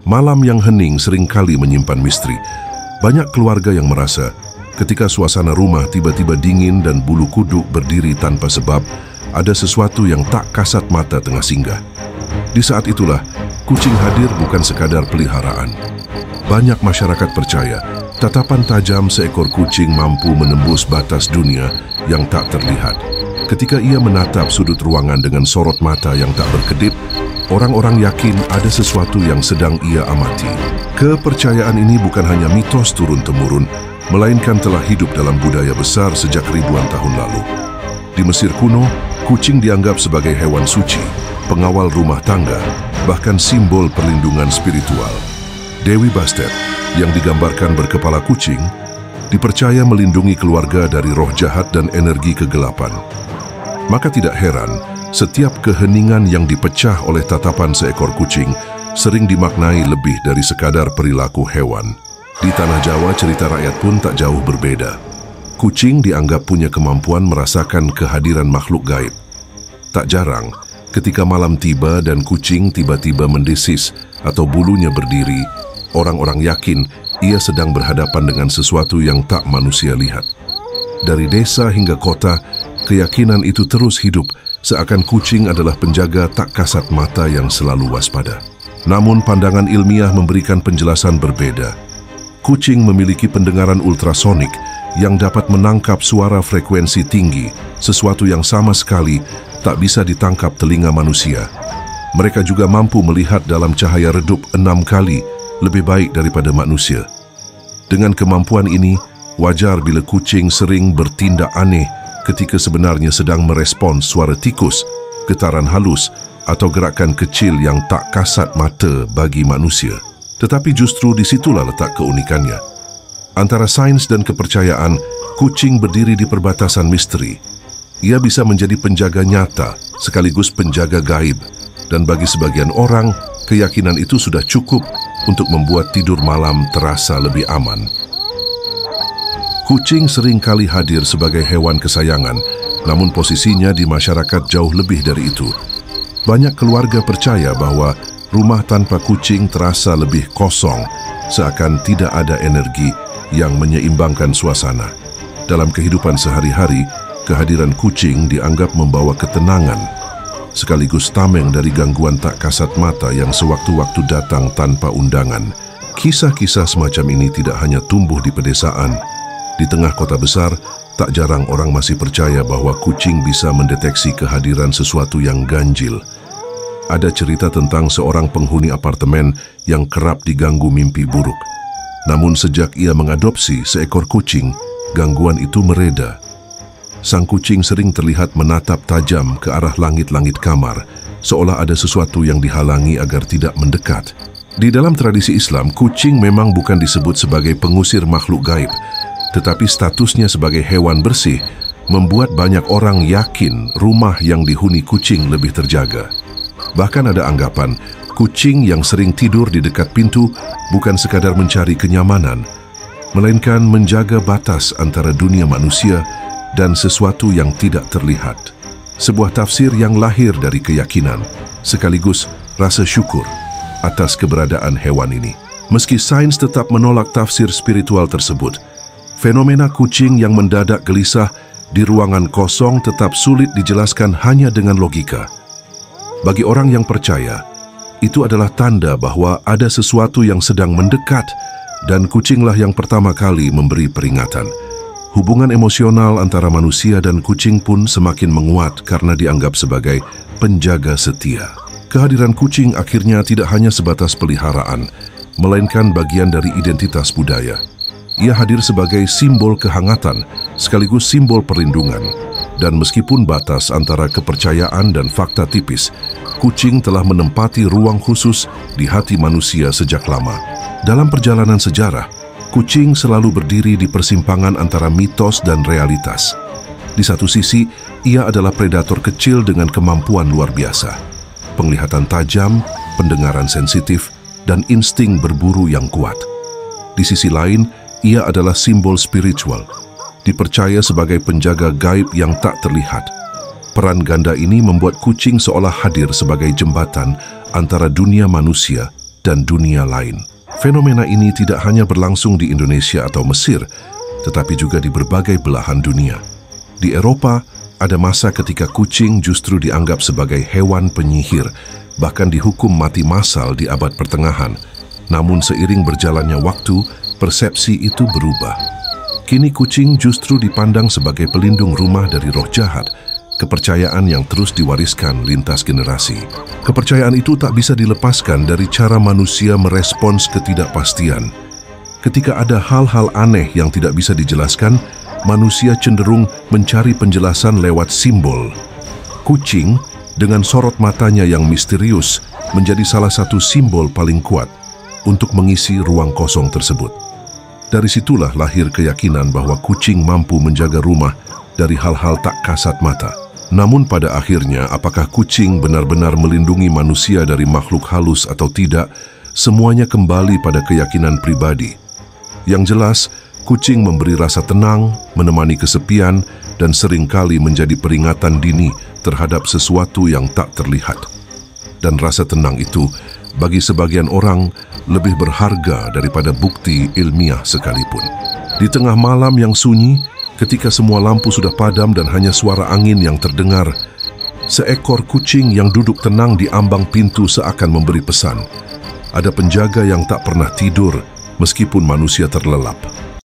Malam yang hening seringkali menyimpan misteri. Banyak keluarga yang merasa ketika suasana rumah tiba-tiba dingin dan bulu kuduk berdiri tanpa sebab, ada sesuatu yang tak kasat mata tengah singgah. Di saat itulah, kucing hadir bukan sekadar peliharaan. Banyak masyarakat percaya, tatapan tajam seekor kucing mampu menembus batas dunia yang tak terlihat. Ketika ia menatap sudut ruangan dengan sorot mata yang tak berkedip, orang-orang yakin ada sesuatu yang sedang ia amati. Kepercayaan ini bukan hanya mitos turun-temurun, melainkan telah hidup dalam budaya besar sejak ribuan tahun lalu. Di Mesir kuno, kucing dianggap sebagai hewan suci, pengawal rumah tangga, bahkan simbol perlindungan spiritual. Dewi Bastet, yang digambarkan berkepala kucing, dipercaya melindungi keluarga dari roh jahat dan energi kegelapan. Maka tidak heran, setiap keheningan yang dipecah oleh tatapan seekor kucing sering dimaknai lebih dari sekadar perilaku hewan. Di tanah Jawa, cerita rakyat pun tak jauh berbeda. Kucing dianggap punya kemampuan merasakan kehadiran makhluk gaib. Tak jarang, ketika malam tiba dan kucing tiba-tiba mendesis atau bulunya berdiri, orang-orang yakin ia sedang berhadapan dengan sesuatu yang tak manusia lihat. Dari desa hingga kota, keyakinan itu terus hidup, seakan kucing adalah penjaga tak kasat mata yang selalu waspada. Namun pandangan ilmiah memberikan penjelasan berbeda. Kucing memiliki pendengaran ultrasonik yang dapat menangkap suara frekuensi tinggi, sesuatu yang sama sekali tak bisa ditangkap telinga manusia. Mereka juga mampu melihat dalam cahaya redup 6 kali lebih baik daripada manusia. Dengan kemampuan ini, wajar bila kucing sering bertindak aneh ketika sebenarnya sedang merespons suara tikus, getaran halus, atau gerakan kecil yang tak kasat mata bagi manusia. Tetapi justru disitulah letak keunikannya. Antara sains dan kepercayaan, kucing berdiri di perbatasan misteri. Ia bisa menjadi penjaga nyata, sekaligus penjaga gaib, dan bagi sebagian orang, keyakinan itu sudah cukup untuk membuat tidur malam terasa lebih aman. Kucing sering kali hadir sebagai hewan kesayangan, namun posisinya di masyarakat jauh lebih dari itu. Banyak keluarga percaya bahwa rumah tanpa kucing terasa lebih kosong, seakan tidak ada energi yang menyeimbangkan suasana. Dalam kehidupan sehari-hari, kehadiran kucing dianggap membawa ketenangan, sekaligus tameng dari gangguan tak kasat mata yang sewaktu-waktu datang tanpa undangan. Kisah-kisah semacam ini tidak hanya tumbuh di pedesaan. Di tengah kota besar, tak jarang orang masih percaya bahwa kucing bisa mendeteksi kehadiran sesuatu yang ganjil. Ada cerita tentang seorang penghuni apartemen yang kerap diganggu mimpi buruk. Namun sejak ia mengadopsi seekor kucing, gangguan itu mereda. Sang kucing sering terlihat menatap tajam ke arah langit-langit kamar, seolah ada sesuatu yang dihalangi agar tidak mendekat. Di dalam tradisi Islam, kucing memang bukan disebut sebagai pengusir makhluk gaib, tetapi statusnya sebagai hewan bersih membuat banyak orang yakin rumah yang dihuni kucing lebih terjaga. Bahkan ada anggapan, kucing yang sering tidur di dekat pintu bukan sekadar mencari kenyamanan, melainkan menjaga batas antara dunia manusia dan sesuatu yang tidak terlihat. Sebuah tafsir yang lahir dari keyakinan, sekaligus rasa syukur atas keberadaan hewan ini. Meski sains tetap menolak tafsir spiritual tersebut, fenomena kucing yang mendadak gelisah di ruangan kosong tetap sulit dijelaskan hanya dengan logika. Bagi orang yang percaya, itu adalah tanda bahwa ada sesuatu yang sedang mendekat, dan kucinglah yang pertama kali memberi peringatan. Hubungan emosional antara manusia dan kucing pun semakin menguat karena dianggap sebagai penjaga setia. Kehadiran kucing akhirnya tidak hanya sebatas peliharaan, melainkan bagian dari identitas budaya. Ia hadir sebagai simbol kehangatan, sekaligus simbol perlindungan. Dan meskipun batas antara kepercayaan dan fakta tipis, kucing telah menempati ruang khusus di hati manusia sejak lama. Dalam perjalanan sejarah, kucing selalu berdiri di persimpangan antara mitos dan realitas. Di satu sisi, ia adalah predator kecil dengan kemampuan luar biasa. Penglihatan tajam, pendengaran sensitif, dan insting berburu yang kuat. Di sisi lain, ia adalah simbol spiritual, dipercaya sebagai penjaga gaib yang tak terlihat. Peran ganda ini membuat kucing seolah hadir sebagai jembatan antara dunia manusia dan dunia lain. Fenomena ini tidak hanya berlangsung di Indonesia atau Mesir, tetapi juga di berbagai belahan dunia. Di Eropa, ada masa ketika kucing justru dianggap sebagai hewan penyihir, bahkan dihukum mati massal di abad pertengahan. Namun seiring berjalannya waktu, persepsi itu berubah. Kini kucing justru dipandang sebagai pelindung rumah dari roh jahat, kepercayaan yang terus diwariskan lintas generasi. Kepercayaan itu tak bisa dilepaskan dari cara manusia merespons ketidakpastian. Ketika ada hal-hal aneh yang tidak bisa dijelaskan, manusia cenderung mencari penjelasan lewat simbol. Kucing, dengan sorot matanya yang misterius, menjadi salah satu simbol paling kuat untuk mengisi ruang kosong tersebut. Dari situlah lahir keyakinan bahwa kucing mampu menjaga rumah dari hal-hal tak kasat mata. Namun pada akhirnya, apakah kucing benar-benar melindungi manusia dari makhluk halus atau tidak, semuanya kembali pada keyakinan pribadi. Yang jelas, kucing memberi rasa tenang, menemani kesepian, dan seringkali menjadi peringatan dini terhadap sesuatu yang tak terlihat. Dan rasa tenang itu, bagi sebagian orang, lebih berharga daripada bukti ilmiah sekalipun. Di tengah malam yang sunyi, ketika semua lampu sudah padam dan hanya suara angin yang terdengar, seekor kucing yang duduk tenang di ambang pintu seakan memberi pesan. Ada penjaga yang tak pernah tidur meskipun manusia terlelap.